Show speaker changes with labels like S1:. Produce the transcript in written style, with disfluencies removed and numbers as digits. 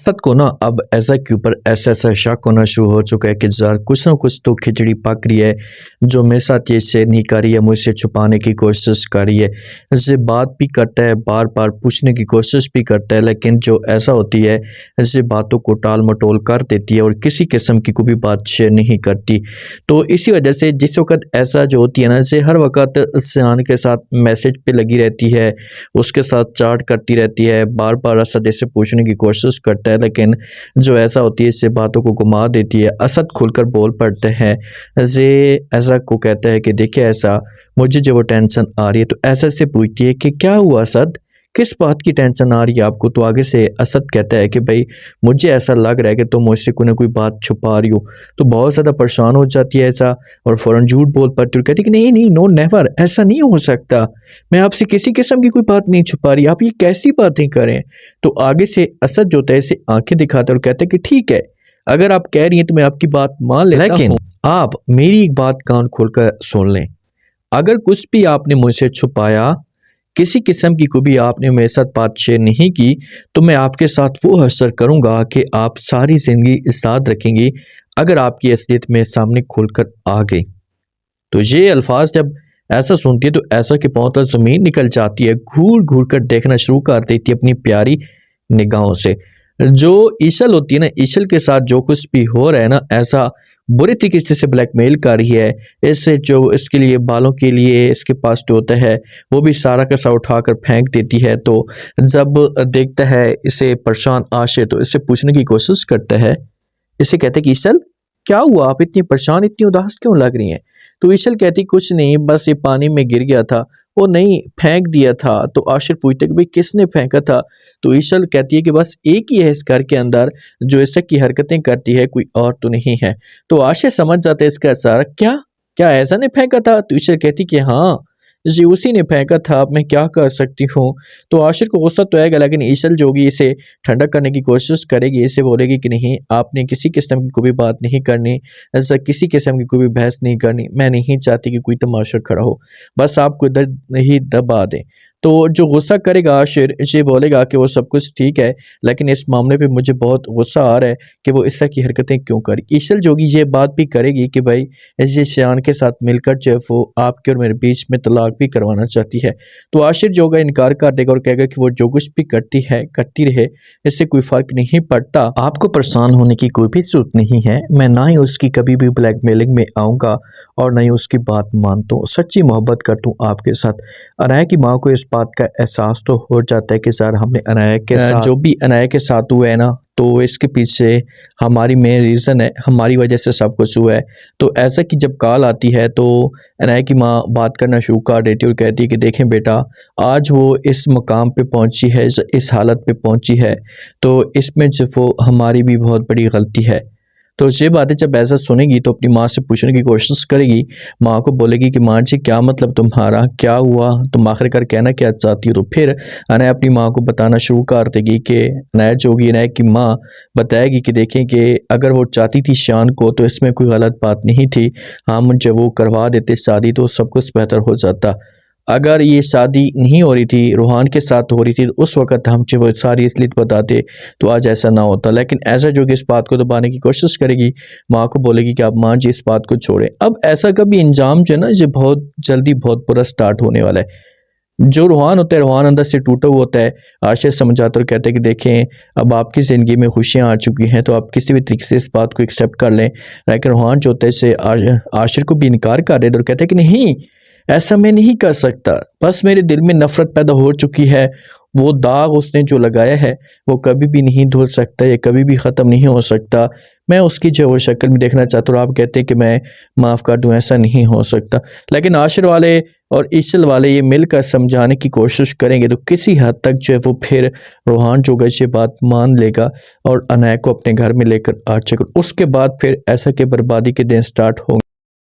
S1: असद को ना अब ऐसा के ऊपर ऐसा शक होना शुरू हो चुका है कि ज़रा कुछ ना कुछ तो खिचड़ी पक रही है जो मेरे साथ ये शेयर नहीं कर रही है, मुझसे छुपाने की कोशिश कर रही है। इससे बात भी करता है, बार बार पूछने की कोशिश भी करता है, लेकिन जो ऐसा होती है ऐसे बातों को टाल मटोल कर देती है और किसी किस्म की कोई भी बात शेयर नहीं करती। तो इसी वजह से जिस वक्त ऐसा जो होती है ना, जैसे हर वक्त सियान के साथ मैसेज पे लगी रहती है, उसके साथ चैट करती रहती है, बार बार असद से पूछने की कोशिश करता है, लेकिन जो ऐसा होती है इससे बातों को घुमा देती है। असद खुलकर बोल पड़ते हैं, जे ऐसा को कहता है कि देखिए ऐसा मुझे जो वो टेंशन आ रही है, तो ऐसा से पूछती है कि क्या हुआ असद, किस बात की टेंशन आ रही है आपको। तो आगे से असद कहता है कि भाई मुझे ऐसा लग रहा है कि तुम मुझसे कोई ना कोई बात छुपा रही हो। तो बहुत ज़्यादा परेशान हो जाती है ऐसा और फ़ौरन झूठ बोल पड़ती है, कहती है कि नहीं नहीं, नो नेवर, ऐसा नहीं हो सकता, मैं आपसे किसी किस्म की कोई बात नहीं छुपा रही, आप ये कैसी बातें करें। तो आगे से असद जो होता है इसे आंखें दिखाता है और कहता है कि ठीक है, अगर आप कह रही हैं तो मैं आपकी बात मान लेता हूं, लेकिन आप मेरी एक बात कान खोलकर सुन लें। अगर कुछ भी आपने मुझसे छुपाया, किसी किस्म की कोई भी आपने मेरे साथ बात शेयर नहीं की, तो मैं आपके साथ वो हश्र करूंगा कि आप सारी जिंदगी साथ रखेंगी अगर आपकी असलियत में सामने खुलकर आ गई। तो ये अल्फाज जब ऐसा सुनती है तो ऐसा के पाँव तले ज़मीन निकल जाती है, घूर घूर कर देखना शुरू कर देती है अपनी प्यारी निगाहों से। जो ईशल होती है ना, ईशल के साथ जो कुछ भी हो रहा है ना, ऐसा बुरे तरीके से ब्लैकमेल कर रही है। इससे जो इसके लिए बालों के लिए इसके पास जो होता है वो भी सारा का सारा उठाकर फेंक देती है। तो जब देखता है इसे परेशान आशिर, तो इससे पूछने की कोशिश करता है, इसे कहते कि ईशल क्या हुआ, आप इतनी परेशान इतनी उदास क्यों लग रही हैं। तो ईशल कहती कुछ नहीं, बस ये पानी में गिर गया था, वो नहीं फेंक दिया था। तो आशिर पूछते कि भाई किसने फेंका था। तो ईशल कहती है कि बस एक ही है इस घर के अंदर जो ऐसा की हरकतें करती है, कोई और तो नहीं है। तो आशिर समझ जाता है इसका असर, क्या क्या ऐसा ने फेंका था। तो ईशल कहती कि हाँ जी उसी ने फेंका था, अब मैं क्या कर सकती हूँ। तो आशिर को गुस्सा तो आएगा, लेकिन ईशल जो होगी इसे ठंडा करने की कोशिश करेगी, इसे बोलेगी कि नहीं आपने किसी किस्म की कोई भी बात नहीं करनी, ऐसा किसी किस्म की कोई भी बहस नहीं करनी, मैं नहीं चाहती कि कोई तमाशा खड़ा हो, बस आपको इधर ही दबा दें। तो जो गुस्सा करेगा आशिर ये बोलेगा कि वो सब कुछ ठीक है, लेकिन इस मामले पे मुझे बहुत गुस्सा आ रहा है कि वो इस तरह की हरकतें क्यों करी। ईशल जोगी ये बात भी करेगी कि भाई ये शान के साथ मिलकर जो है वो आपके और मेरे बीच में तलाक भी करवाना चाहती है। तो आशिर जो होगा इनकार कर देगा और कहेगा कि वो जो कुछ भी करती है करती रहे, इससे कोई फर्क नहीं पड़ता, आपको परेशान होने की कोई भी जरूरत नहीं है, मैं ना ही उसकी कभी भी ब्लैकमेलिंग में आऊँगा और ना ही उसकी बात मानता हूँ, सच्ची मोहब्बत करता हूँ आपके साथ। अनाया की माँ को इस बात का एहसास तो हो जाता है कि सर हमने अनाया के साथ जो भी अनाया के साथ हुआ है ना, तो इसके पीछे हमारी मेन रीज़न है, हमारी वजह से सब कुछ हुआ है। तो ऐसा कि जब कॉल आती है तो अनाया की माँ बात करना शुरू कर देती है और कहती है कि देखें बेटा, आज वो इस मकाम पे पहुंची है, इस हालत पे पहुंची है, तो इसमें जो वो हमारी भी बहुत बड़ी गलती है। तो ये बातें जब ऐसा सुनेगी तो अपनी माँ से पूछने की कोशिश करेगी, माँ को बोलेगी कि माँ जी क्या मतलब तुम्हारा, क्या हुआ, तुम आखिरकार कहना क्या चाहती हो। तो फिर अनया अपनी माँ को बताना शुरू कर देगी कि अनया जो होगी, अनया की माँ बताएगी कि देखें कि अगर वो चाहती थी शान को तो इसमें कोई गलत बात नहीं थी, हम जब वो करवा देते शादी तो सब कुछ बेहतर हो जाता। अगर ये शादी नहीं हो रही थी, रूहान के साथ हो रही थी, तो उस वक़्त हम जो वो सारी असलियत बताते तो आज ऐसा ना होता। लेकिन ऐसा जो कि इस बात को दबाने की कोशिश करेगी, माँ को बोलेगी कि आप माँ जी इस बात को छोड़ें। अब ऐसा कभी इंजाम जो है ना, ये बहुत जल्दी बहुत बुरा स्टार्ट होने वाला है। जो रूहान होता है, रूहान अंदर से टूटा हुआ होता है। आशिर समझाता और कहते हैं कि देखें अब आपकी ज़िंदगी में खुशियाँ आ चुकी हैं, तो आप किसी भी तरीके से इस बात को एक्सेप्ट कर लें। लेकिन रूहान जो होता है इसे आशिर को भी इनकार कर देता और कहते हैं कि नहीं, ऐसा मैं नहीं कर सकता, बस मेरे दिल में नफरत पैदा हो चुकी है, वो दाग उसने जो लगाया है वो कभी भी नहीं धुल सकता, ये कभी भी ख़त्म नहीं हो सकता, मैं उसकी जो वो शक्ल भी देखना चाहता हूँ। और आप कहते हैं कि मैं माफ़ कर दूँ, ऐसा नहीं हो सकता। लेकिन आशिर वाले और ईशल वाले ये मिलकर समझाने की कोशिश करेंगे तो किसी हद तक जो है वो फिर रूहान जो ये बात मान लेगा और अनाया को अपने घर में लेकर आ जाएगा। उसके बाद फिर ऐसा कि बर्बादी के दिन स्टार्ट होंगे।